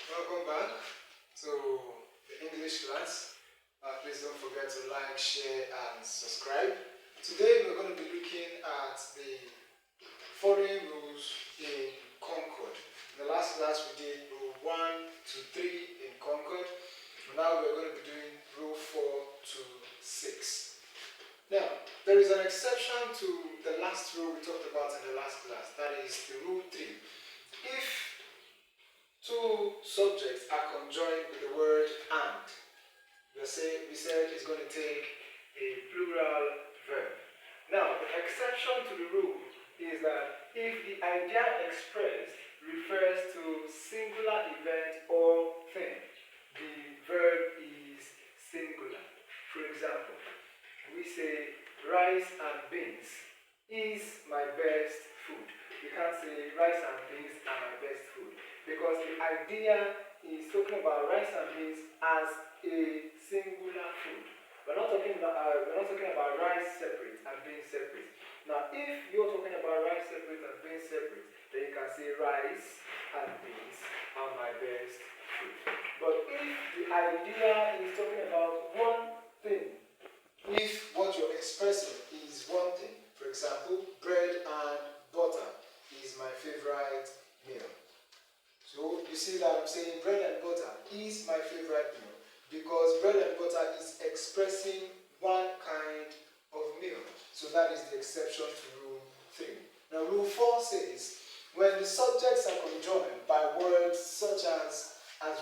Welcome back to the English class. Please don't forget to like, share, and subscribe. Today we're going to be looking at the following rules in Concord. In the last class we did rule 1 to 3 in Concord. Now we're going to be doing rule 4 to 6. Now, there is an exception to the last rule we talked about in the last class. That is the rule 3. If two subjects are conjoined with the word and, we said it's going to take a plural verb. Now, the exception to the rule is that if the idea expressed refers to singular event or thing, the verb is singular. For example, we say rice and beans is my best food. You can't say rice and beans are my best food, because the idea is talking about rice and beans as a singular food. We're not talking about rice separate and beans separate. Now, if you're talking about rice separate and beans separate, then you can say rice and beans are my best food. But if the idea is talking about one thing, if what you're expressing is one thing, for example, bread and butter is my favorite meal. So you see that I'm saying bread and butter is my favorite meal because bread and butter is expressing one kind of meal. So that is the exception to rule 3. Now rule 4 says, when the subjects are conjoined by words such as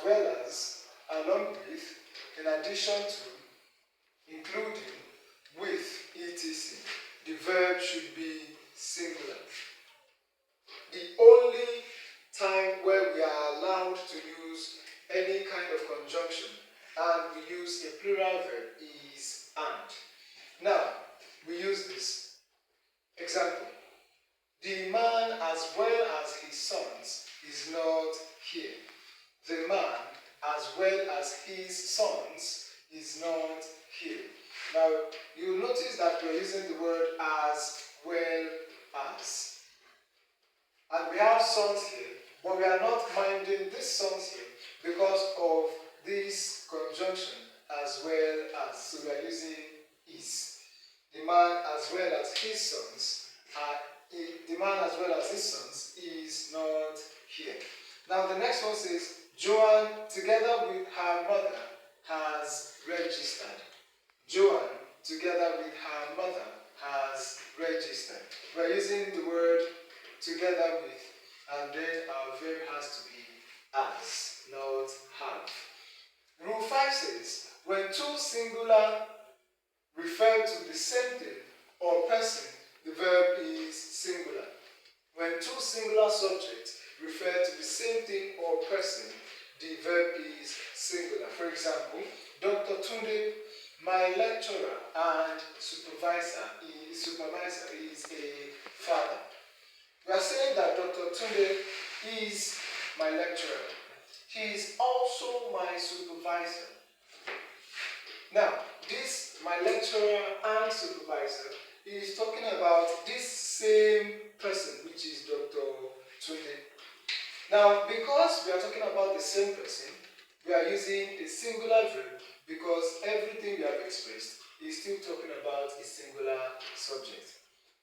well as, along with, in addition to, including, with, etc., the verb should be singular. The only time where we are allowed to use any kind of conjunction and we use a plural verb is and. Now, we use this. Example, the man as well as his sons is not here. The man as well as his sons is not here. Now, you'll notice that we're using the word as well as. And we have sons here, but we are not minding these sons here because of this conjunction as well as. So we are using is. The man as well as his sons is not here. Now the next one says, Joanne together with her mother has registered. Joanne together with her mother has registered. We're using the word together with, and then our verb has to be as, not have. Rule 5 says, when two singular refer to the same thing or person, the verb is singular. When two singular subjects refer to the same thing or person, the verb is singular. For example, Dr. Tunde, my lecturer and supervisor is a father. We are saying that Dr. Tunde is my lecturer. He is also my supervisor. Now, this, my lecturer and supervisor, is talking about this same person, which is Dr. Tunde. Now, because we are talking about the same person, we are using a singular verb because everything we have expressed is still talking about a singular subject.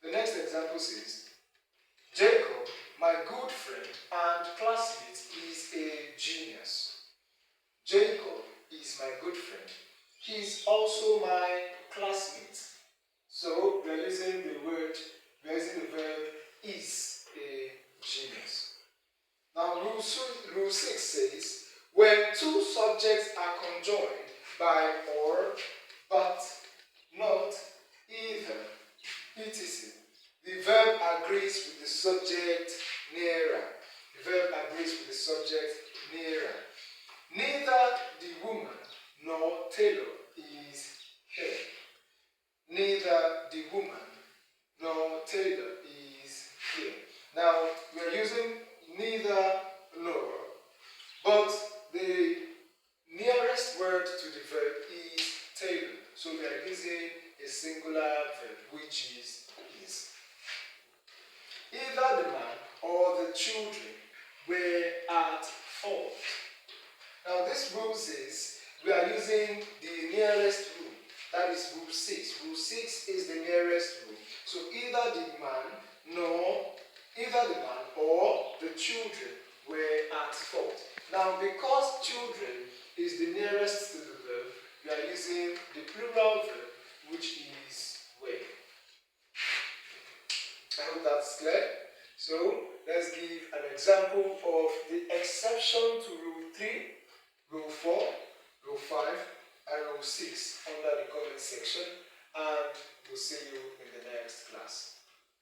The next example says, Jacob, my good friend and classmate, is a genius. Jacob is my good friend. He is also my classmate. So we are using the verb is a genius. Now rule 6 says, when two subjects are conjoined by or, but, not, either, etc., the verb agrees with the subject nearer. The verb agrees with the subject nearer. Neither the woman nor Taylor is here. Neither the woman nor Taylor is here. Now, we are using neither nor, but the nearest word to the verb is Taylor. So we are using a singular verb, which is. Either the man or the children were at fault. Now this rule says we are using the nearest rule. That is rule 6. Rule 6 is the nearest rule. So either the man or the children were at fault. Now because children is the nearest to the verb, we are using the plural verb, which is were. I hope that's clear. So let's give an example of the exception to